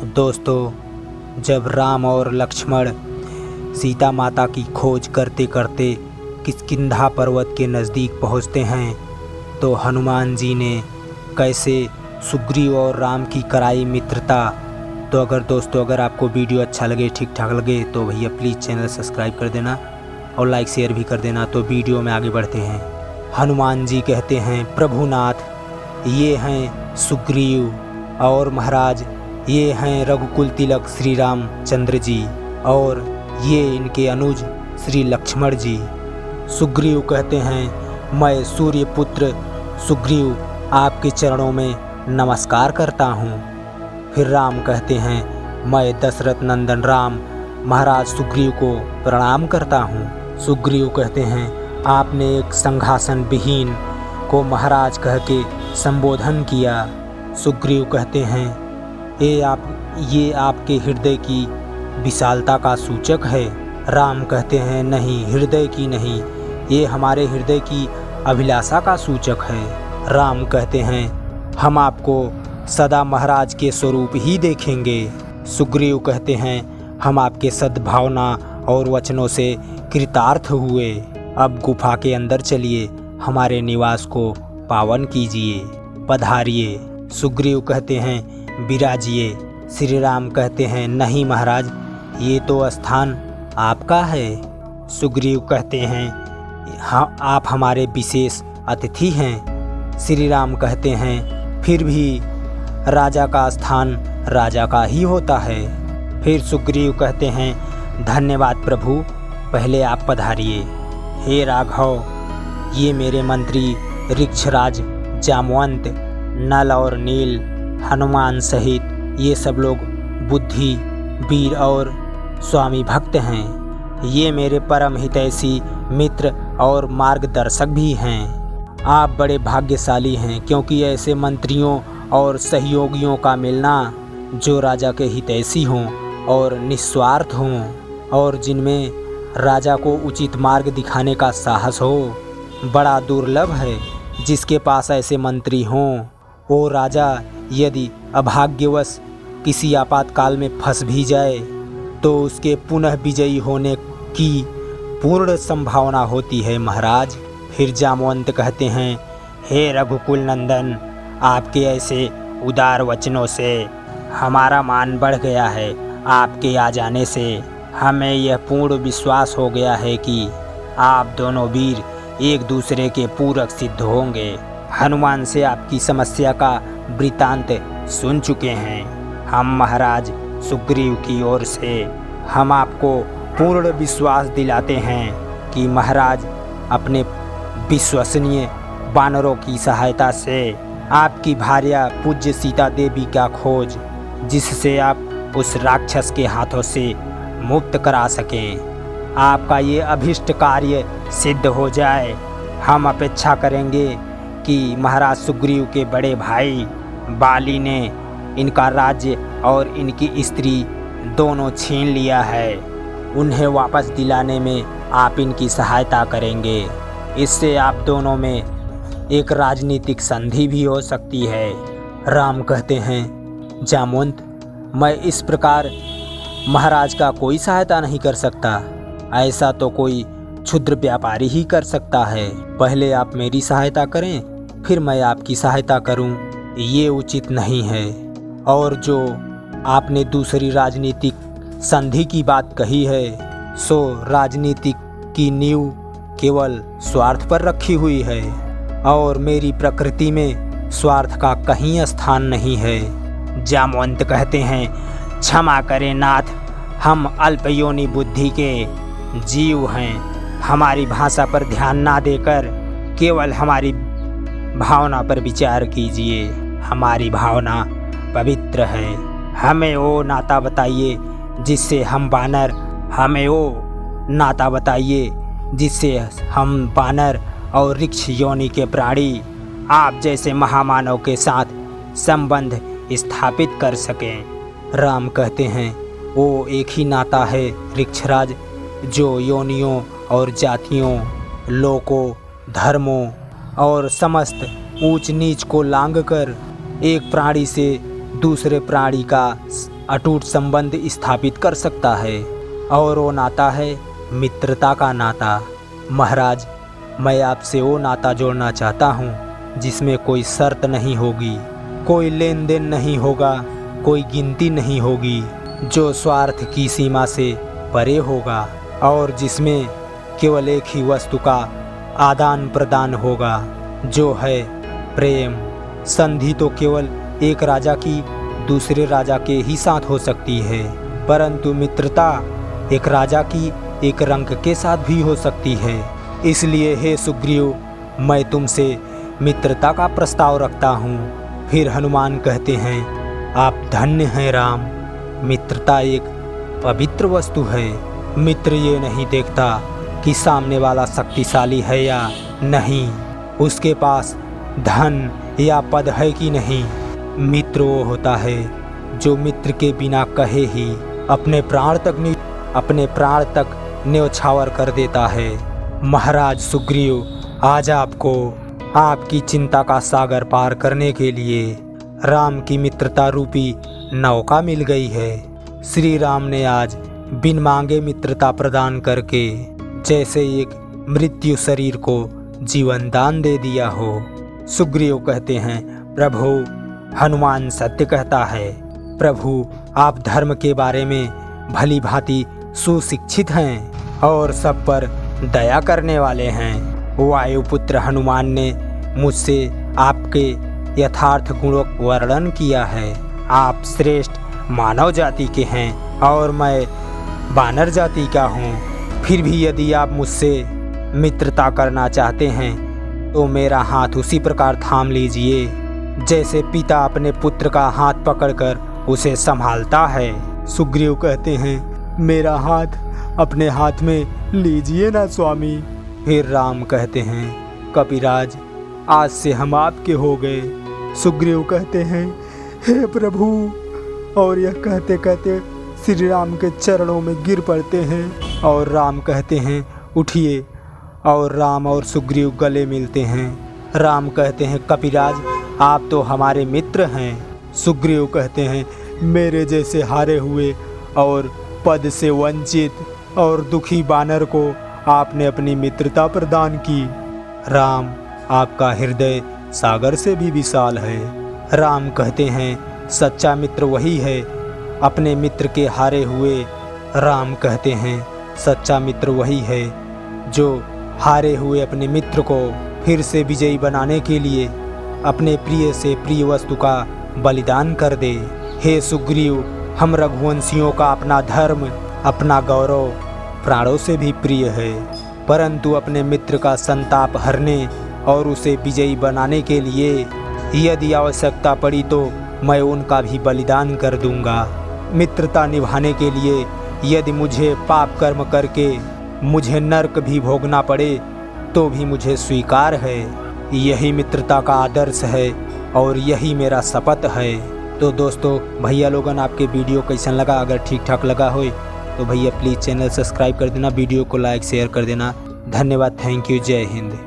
दोस्तों, जब राम और लक्ष्मण सीता माता की खोज करते करते किष्किंधा पर्वत के नज़दीक पहुंचते हैं तो हनुमान जी ने कैसे सुग्रीव और राम की कराई मित्रता। तो अगर आपको वीडियो अच्छा लगे, ठीक ठाक लगे, तो भैया प्लीज़ चैनल सब्सक्राइब कर देना और लाइक शेयर भी कर देना। तो वीडियो में आगे बढ़ते हैं। हनुमान जी कहते हैं, प्रभुनाथ, ये हैं सुग्रीव और महाराज ये हैं रघुकुल तिलक श्री राम चंद्र जी और ये इनके अनुज श्री लक्ष्मण जी। सुग्रीव कहते हैं, मैं सूर्यपुत्र सुग्रीव आपके चरणों में नमस्कार करता हूँ। फिर राम कहते हैं, मैं दशरथ नंदन राम महाराज सुग्रीव को प्रणाम करता हूँ। सुग्रीव कहते हैं, आपने एक संघासन विहीन को महाराज कह के संबोधन किया। सुग्रीव कहते हैं, ये आपके हृदय की विशालता का सूचक है। राम कहते हैं, नहीं, हृदय की नहीं, ये हमारे हृदय की अभिलाषा का सूचक है। राम कहते हैं, हम आपको सदा महाराज के स्वरूप ही देखेंगे। सुग्रीव कहते हैं, हम आपके सद्भावना और वचनों से कृतार्थ हुए। अब गुफा के अंदर चलिए, हमारे निवास को पावन कीजिए, पधारिए। सुग्रीव कहते हैं, विराजिए। श्री राम कहते हैं, नहीं महाराज, ये तो स्थान आपका है। सुग्रीव कहते हैं, हाँ, आप हमारे विशेष अतिथि हैं। श्री राम कहते हैं, फिर भी राजा का स्थान राजा का ही होता है। फिर सुग्रीव कहते हैं, धन्यवाद प्रभु, पहले आप पधारिए। हे राघव, ये मेरे मंत्री ऋक्षराज, जामवंत, नल और नील, हनुमान सहित ये सब लोग बुद्धि, वीर और स्वामी भक्त हैं। ये मेरे परम हितैषी मित्र और मार्गदर्शक भी हैं। आप बड़े भाग्यशाली हैं, क्योंकि ऐसे मंत्रियों और सहयोगियों का मिलना जो राजा के हितैषी हों और निस्वार्थ हों और जिनमें राजा को उचित मार्ग दिखाने का साहस हो, बड़ा दुर्लभ है। जिसके पास ऐसे मंत्री हों, वो राजा यदि अभाग्यवश किसी आपातकाल में फंस भी जाए तो उसके पुनः विजयी होने की पूर्ण संभावना होती है महाराज। फिर जामवंत कहते हैं, हे रघुकुल नंदन, आपके ऐसे उदार वचनों से हमारा मान बढ़ गया है। आपके आ जाने से हमें यह पूर्ण विश्वास हो गया है कि आप दोनों वीर एक दूसरे के पूरक सिद्ध होंगे। हनुमान से आपकी समस्या का वृतांत सुन चुके हैं। हम महाराज सुग्रीव की ओर से हम आपको पूर्ण विश्वास दिलाते हैं कि महाराज अपने विश्वसनीय वानरों की सहायता से आपकी भार्या पूज्य सीता देवी का खोज, जिससे आप उस राक्षस के हाथों से मुक्त करा सकें, आपका ये अभिष्ट कार्य सिद्ध हो जाए। हम अपेक्षा करेंगे कि महाराज सुग्रीव के बड़े भाई बाली ने इनका राज्य और इनकी स्त्री दोनों छीन लिया है। उन्हें वापस दिलाने में आप इनकी सहायता करेंगे। इससे आप दोनों में एक राजनीतिक संधि भी हो सकती है। राम कहते हैं, जामवंत, मैं इस प्रकार महाराज का कोई सहायता नहीं कर सकता। ऐसा तो कोई क्षुद्र व्यापारी ही कर सकता है। पहले आप मेरी सहायता करें, फिर मैं आपकी सहायता करूं, ये उचित नहीं है। और जो आपने दूसरी राजनीतिक संधि की बात कही है, सो राजनीतिक की नींव केवल स्वार्थ पर रखी हुई है और मेरी प्रकृति में स्वार्थ का कहीं स्थान नहीं है। जामवंत कहते हैं, क्षमा करें नाथ, हम अल्पयोनि बुद्धि के जीव हैं। हमारी भाषा पर ध्यान ना देकर केवल हमारी भावना पर विचार कीजिए। हमारी भावना पवित्र है। हमें वो नाता बताइए जिससे हम बानर और ऋक्ष योनि के प्राणी आप जैसे महामानव के साथ संबंध स्थापित कर सकें। राम कहते हैं, वो एक ही नाता है ऋक्षराज, जो योनियों और जातियों, लोकों, धर्मों और समस्त ऊंच नीच को लांघकर एक प्राणी से दूसरे प्राणी का अटूट संबंध स्थापित कर सकता है, और वो नाता है मित्रता का नाता। महाराज, मैं आपसे वो नाता जोड़ना चाहता हूँ जिसमें कोई शर्त नहीं होगी, कोई लेन देन नहीं होगा, कोई गिनती नहीं होगी, जो स्वार्थ की सीमा से परे होगा, और जिसमें केवल एक ही वस्तु का आदान प्रदान होगा, जो है प्रेम। संधि तो केवल एक राजा की दूसरे राजा के ही साथ हो सकती है, परंतु मित्रता एक राजा की एक रंक के साथ भी हो सकती है। इसलिए हे सुग्रीव, मैं तुमसे मित्रता का प्रस्ताव रखता हूँ। फिर हनुमान कहते हैं, आप धन्य हैं राम। मित्रता एक पवित्र वस्तु है। मित्र ये नहीं देखता कि सामने वाला शक्तिशाली है या नहीं, उसके पास धन या पद है कि नहीं। मित्र वो होता है जो मित्र के बिना कहे ही अपने प्राण तक न्यौछावर कर देता है। महाराज सुग्रीव, आज आपको आपकी चिंता का सागर पार करने के लिए राम की मित्रता रूपी नौका मिल गई है। श्री राम ने आज बिन मांगे मित्रता प्रदान करके जैसे एक मृत्यु शरीर को जीवन दान दे दिया हो। सुग्रीव कहते हैं, प्रभु, हनुमान सत्य कहता है। प्रभु, आप धर्म के बारे में भली भांति सुशिक्षित हैं और सब पर दया करने वाले हैं। वायुपुत्र हनुमान ने मुझसे आपके यथार्थ गुणों का वर्णन किया है। आप श्रेष्ठ मानव जाति के हैं और मैं वानर जाति का हूँ। फिर भी यदि आप मुझसे मित्रता करना चाहते हैं तो मेरा हाथ उसी प्रकार थाम लीजिए जैसे पिता अपने पुत्र का हाथ पकड़कर उसे संभालता है। सुग्रीव कहते हैं, मेरा हाथ अपने हाथ में लीजिए ना स्वामी। फिर राम कहते हैं, कपिराज, आज से हम आपके हो गए। सुग्रीव कहते हैं, हे प्रभु, और यह कहते कहते श्री राम के चरणों में गिर पड़ते हैं। और राम कहते हैं, उठिए। और राम और सुग्रीव गले मिलते हैं। राम कहते हैं, कपिराज, आप तो हमारे मित्र हैं। सुग्रीव कहते हैं, मेरे जैसे हारे हुए और पद से वंचित और दुखी बानर को आपने अपनी मित्रता प्रदान की। राम, आपका हृदय सागर से भी विशाल है। राम कहते हैं, सच्चा मित्र वही है अपने मित्र के हारे हुए। राम कहते हैं, सच्चा मित्र वही है जो हारे हुए अपने मित्र को फिर से विजयी बनाने के लिए अपने प्रिय से प्रिय वस्तु का बलिदान कर दे। हे सुग्रीव, हम रघुवंशियों का अपना धर्म, अपना गौरव प्राणों से भी प्रिय है, परंतु अपने मित्र का संताप हरने और उसे विजयी बनाने के लिए यदि आवश्यकता पड़ी तो मैं उनका भी बलिदान कर दूंगा। मित्रता निभाने के लिए यदि मुझे पाप कर्म करके मुझे नरक भी भोगना पड़े तो भी मुझे स्वीकार है। यही मित्रता का आदर्श है और यही मेरा शपथ है। तो दोस्तों, भैया लोगन, आपके वीडियो कैसन लगा? अगर ठीक ठाक लगा हो तो भैया प्लीज़ चैनल सब्सक्राइब कर देना, वीडियो को लाइक शेयर कर देना। धन्यवाद, थैंक यू, जय हिंद।